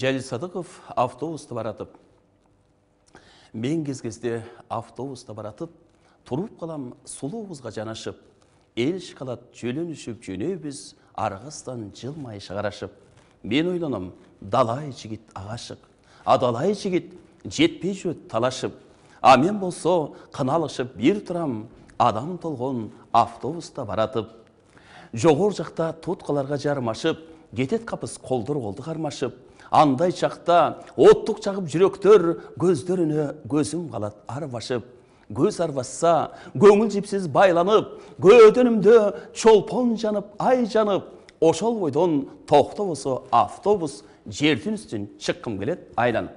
Жәлел Садықов автобусты баратып. Мен кезде автобусты баратып, тұрып қалам сұлу қызға жанашып. Ел шықалат жөленішіп жөне біз арғыстан жылмай шығарашып. Мен ойланам, далай жігіт ағашық, адалай жігіт жетпей жөт талашып. А мен болса қыналышып бір тұрам, адам толғын автобуста баратып. Жоғыр жақта тұтқаларға жармашып, кетет қапыс қолдыр қолды қармашып. Андай шақта оттық жағып жүректер, көздеріне көзім қалат арбашып. Көз арбасса, көңіл жіпсіз байланып, көденімді чолпон жанып, ай жанып. Ошол бойдон тоқта болса автобус жердің үстін шыққым келет айланып.